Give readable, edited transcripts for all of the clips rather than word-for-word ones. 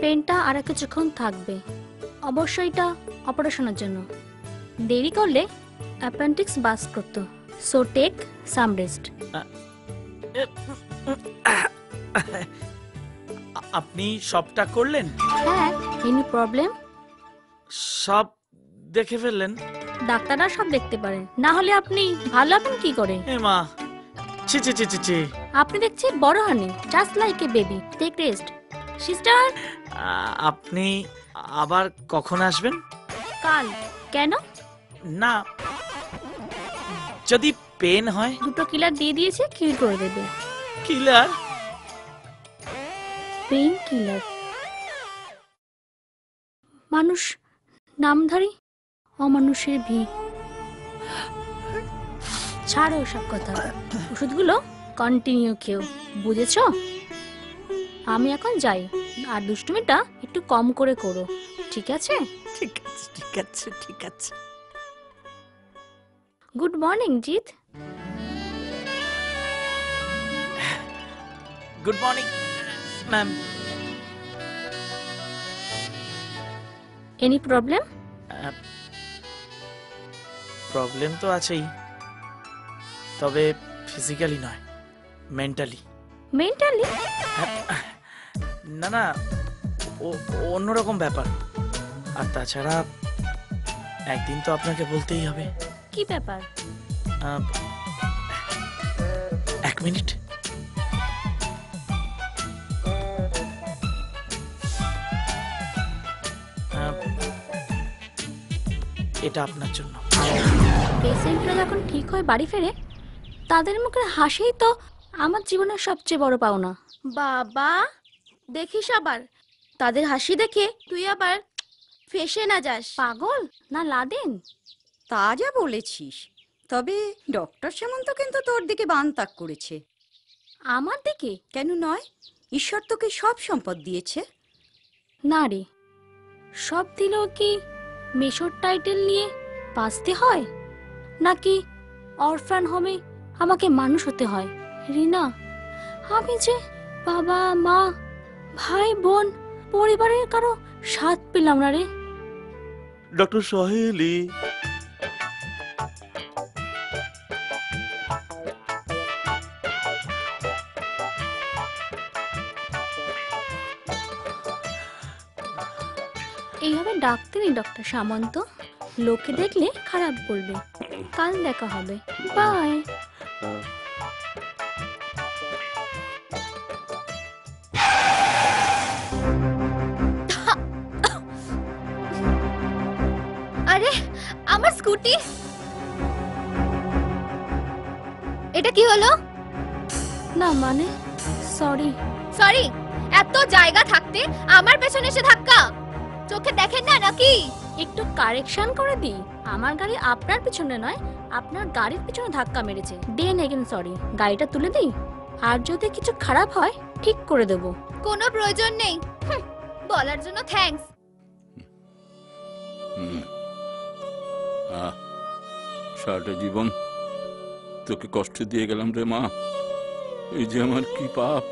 পেনটা আর কিছুক্ষণ থাকবে, অবশ্যই এটা অপারেশনের জন্য। দেরি করলে অ্যাপেন্ডিক্স বাস্ট করতো, সো টেক সাম রেস্ট। আপনি সবটা করলেন? হ্যাঁ, এনি প্রবলেম? সব দেখে ফেললেন? ডাক্তাররা সব দেখতে পারে, না হলে আপনি ভালো হবেন কি করে? এ মা, ছি ছি ছি ছি ছি। আপনি দেখছি বড় হননি, just like a baby. Take rest sister. আপনি আবার কখন আসবেন? কাল। কেন? না, যদি পেন হয়। দুটো কিলার দিয়ে দিয়েছে, কিল করে দেবে। কিলার? Pain killer. মানুষ নামধারী অমানুষের ভিড়। ছাড়ো সব কথা, ওষুধগুলো কন্টিনিউ খেও, বুঝেছো? আমি এখন যাই, আর দুষ্টুমিটা একটু কম করে করো, ঠিক আছে? ঠিক আছে ঠিক আছে ঠিক আছে। Good morning Jeet. Good morning ma'am. Any problem? Problem তো আছেই, তবে ফিজিক্যালি নয়, মেন্টালি। মেন্টালি? না না, অন্যরকম ব্যাপার। আর তাছাড়া একদিন তো আপনাকে বলতেই হবে। কি ব্যাপার? এক মিনিট। এটা আপনার জন্য। পেশেন্টরা যখন ঠিক হয়ে বাড়ি ফেরে, তাদের মুখের হাসিই তো আমার জীবনের সবচেয়ে বড় পাওনা। বাবা, দেখিস আবার তাদের হাসি দেখে তুই আবার ফেসে না যাস। পাগল না লাদেন? তা যা বলেছিস, তবে ডক্টর সামন্ত কিন্তু তোর দিকে বান তাক করেছে। আমার দিকে? কেন নয়, ঈশ্বর তোকে সব সম্পদ দিয়েছে। না রে, সব দিলেও কি মেশর টাইটেল নিয়ে বাঁচতে হয়, নাকি অরফান হোমে আমাকে মানুষ হতে হয়? রিনা, আমি যে বাবা মা ভাই বোন পরিবারের কারো সাথ পেলাম না রে। ডক্টর সোহেলি, এইভাবে ডাকতেনি ডক্টর সামন্ত, লোকে দেখলে খারাপ বলবে। কাল দেখা হবে, বাই। আরে আমার স্কুটি, এটা কি হলো? না মানে, সরি। সরি? এত জায়গা থাকতে আমার পেছনে এসে ধাক্কা, চোখে দেখেন না নাকি? একটু কারেকশন করে দিই, আমার গাড়ি আপনার পিছনে নয়, আপনার গাড়ির পিছনে ধাক্কা মেরেছে। দেন এগেন সরি, গাড়িটা তুলে দিই, আর যদি কিছু খারাপ হয় ঠিক করে দেব। কোনো প্রয়োজন নেই, বলার জন্য থ্যাঙ্কস। সারাটা জীবন তোকে কষ্ট দিয়ে গেলাম রে মা, এই যে আমার কি পাপ।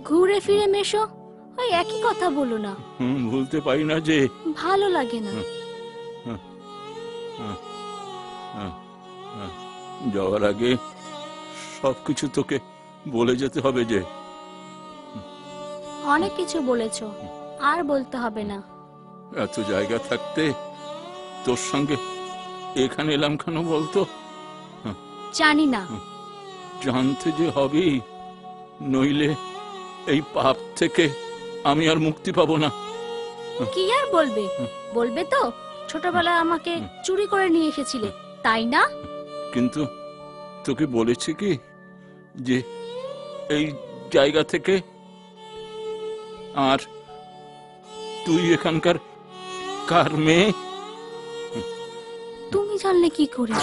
ঘুরে ফিরে মেশো, ওই একই কথা বলো না। ভুলতে পারি না যে। ভালো লাগে না। যাওয়ার আগে সবকিছু তোকে বলে যেতে হবে যে। অনেক কিছু বলেছো, আর বলতে হবে না। এত জায়গা থাকতে তোর সঙ্গে এখানে এলাম কেন বলতো? জানি না। জানতে যে হবেই, নইলে এই পাপ থেকে আমি আর মুক্তি পাবো না। কি আর বলবে? বলবে তো ছোটবেলায় আমাকে চুরি করে নিয়ে এসেছিলে, তাই না? কিন্তু তোকে বলেছি কি যে এই জায়গা থেকে আর তুই এখানকার কার মেয়ে? তুমি জানলে কি করে?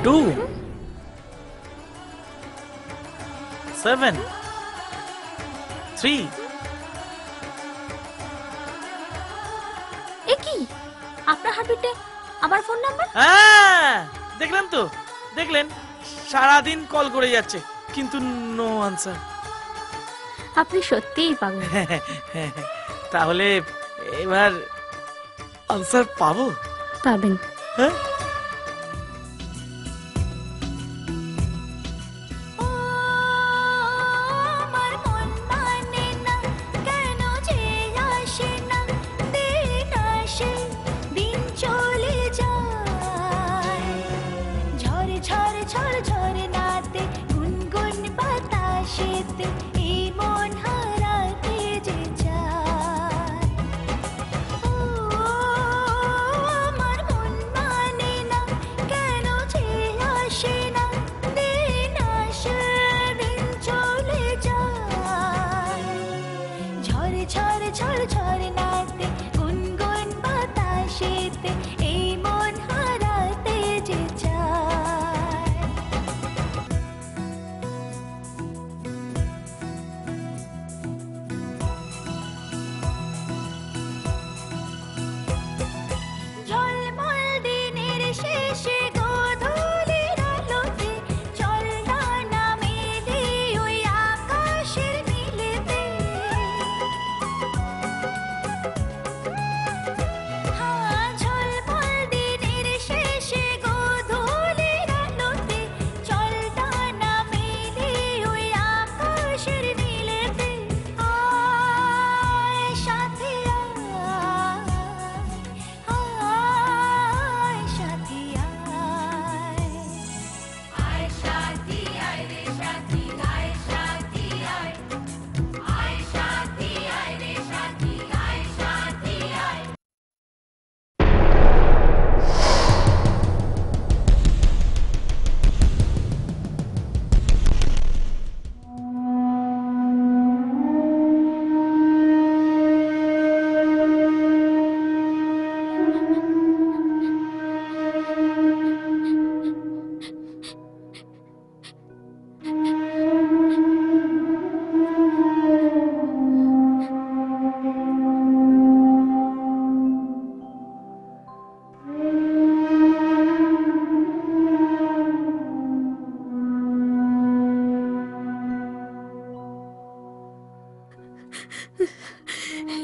2 7 3। এ কি আপনার হার্টবিটে আবার ফোন নাম্বার? হ্যাঁ দেখলেন তো, দেখলেন সারাদিন কল করে যাচ্ছে কিন্তু নো আনসার। আপনি সত্যিই পাগল। তাহলে এবার আনসার পাবো? পাবেন। হ্যাঁ,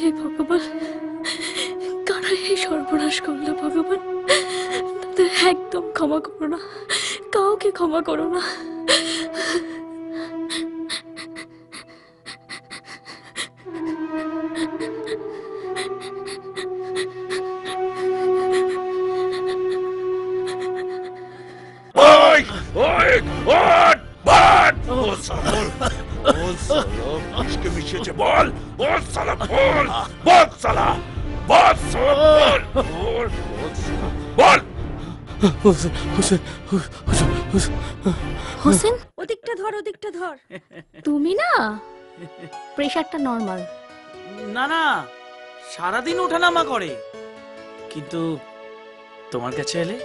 হে ভগবান, কারা এই সর্বনাশ করলো ভগবান? তাদের একদম ক্ষমা করো না, কাউকে ক্ষমা করো না। ওই ওই ওঠ বল ও সালা বল সালা আজকে মিশেছে বল বল সালা বল বল সালা বল সালা বল বল সালা বল হোসেন, ওদিকটা ধর, ওদিকটা ধর। তুমি না, প্রেশারটা নর্মাল। না না, সারাদিন ওঠানামা করে, কিন্তু তোমার কাছে এলে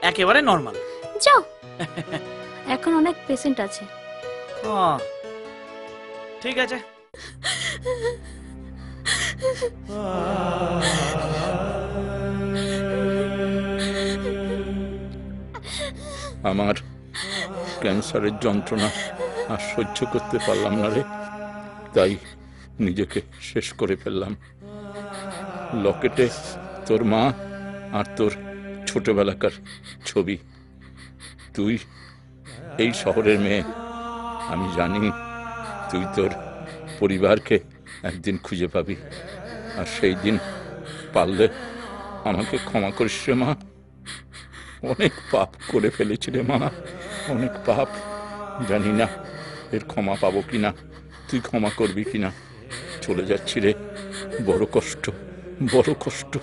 একেবারে নর্মাল। যাও, এখন অনেক পেশেন্ট আছে। ঠিক আছে। আমার ক্যান্সারের যন্ত্রণা আর সহ্য করতে পারলাম না রে, তাই নিজেকে শেষ করে ফেললাম। লকেটে তোর মা আর তোর ছোটবেলাকার ছবি। তুই এই শহরের মেয়ে, আমি জানি তুই তোর পরিবারকে একদিন খুঁজে পাবি, আর সেই দিন পারলে আমাকে ক্ষমা করিস রে মা। অনেক পাপ করে ফেলেছি রে মা, অনেক পাপ। জানি না এর ক্ষমা পাবো কিনা, তুই ক্ষমা করবি কিনা। চলে যাচ্ছি রে, বড় কষ্ট, বড় কষ্ট।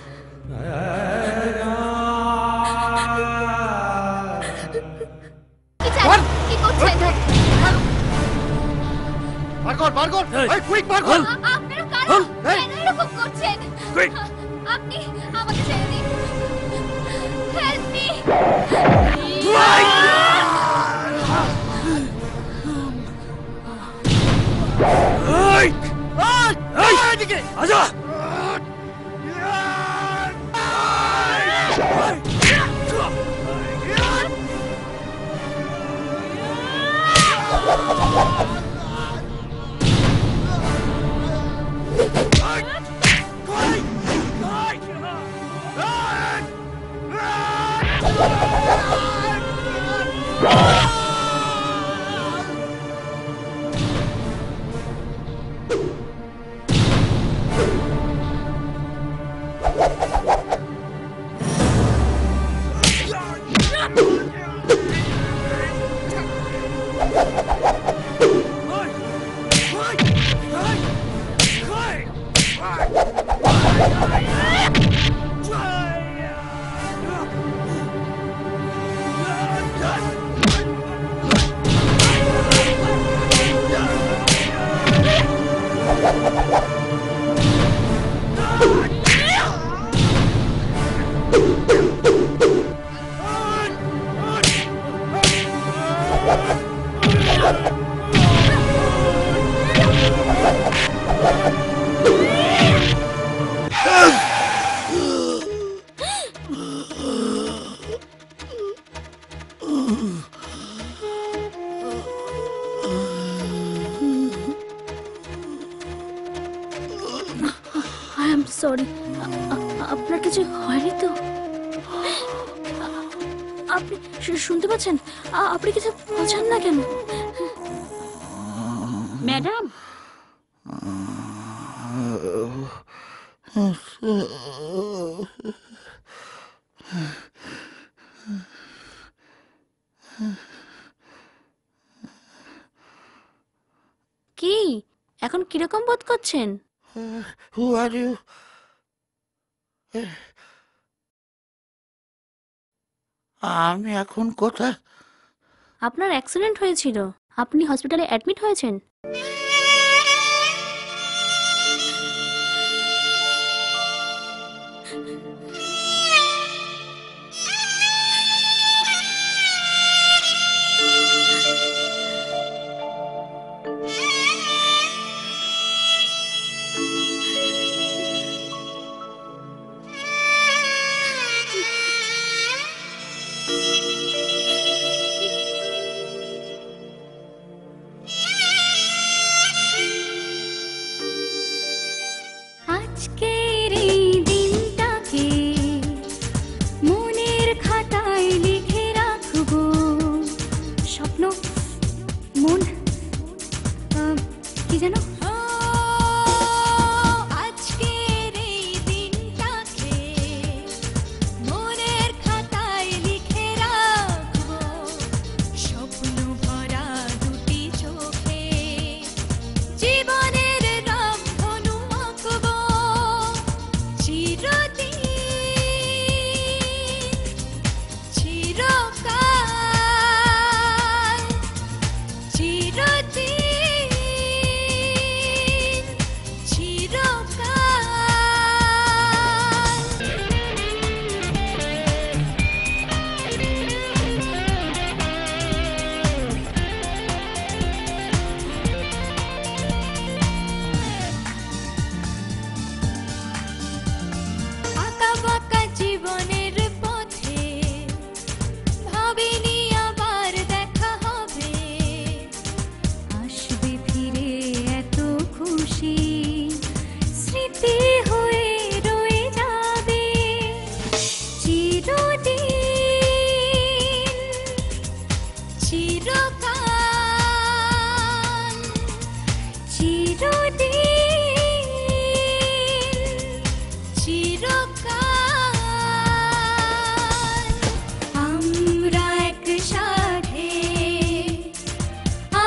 আপনি আমাকে ছেড়ে দিন। Help me. I am sorry. আপনার কিছু হয়নি তো? আপনি শুনতে পাচ্ছেন? আপনি কিছু বলছেন না কেন? ম্যাডাম, কি এখন কিরকম বোধ করছেন? Who are you? আমি এখন কোথায়? আপনার অ্যাক্সিডেন্ট হয়েছিল, আপনি হসপিটালে অ্যাডমিট হয়েছেন। আজকের এই দিনটাকে মনের খাতায় লিখে রাখবো। স্বপ্ন, মন, কি যেন? আজকের এই দিনটাকে মনের খাতায় লিখে রাখবো। স্বপ্ন ভরা দুটি চোখে জীবনের রংধনু আঁকবো। চিরদিন, চিরকাল, চিরদিন, আঁকা বাঁকা জীবনের পথে ভাবিনি আবার দেখা হবে। আসবে ফিরে এত খুশি, স্মৃতি হয়ে রয়ে যাবে চিরদিন, চিরকাল, চিরদিন, চিরকাল। আমরা একসাথে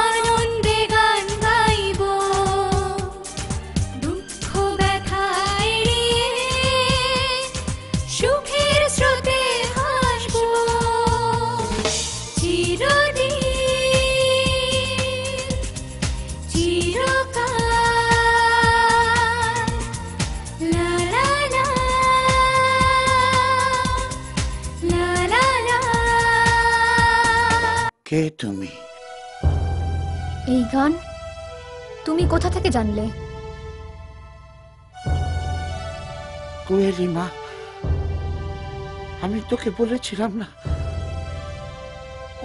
আনন্দে গান গাইবো, দুঃখ ব্যথা এড়িয়ে সুখের স্রোতে ভাসবো চিরদিন, চিরকাল। লা লা লা, লা লা লা। কে তুমি? এই গান তুমি কোথা থেকে জানলে? কুয়েলি মা, আমি তোকে বলেছিলাম না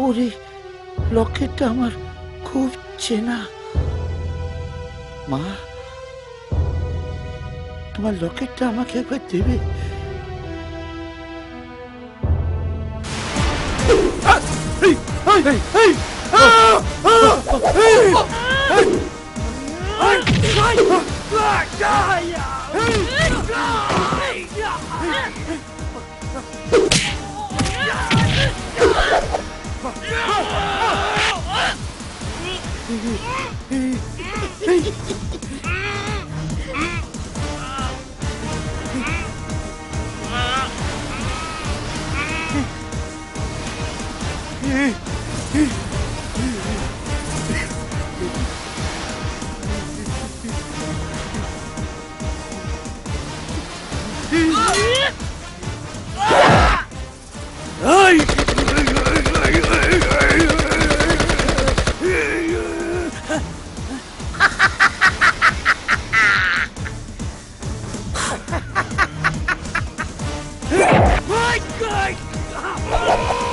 ওরে লকেটটা আমার খুব চেনা। মা, তোমার লকেটটা আমাকে একবার দেবে? না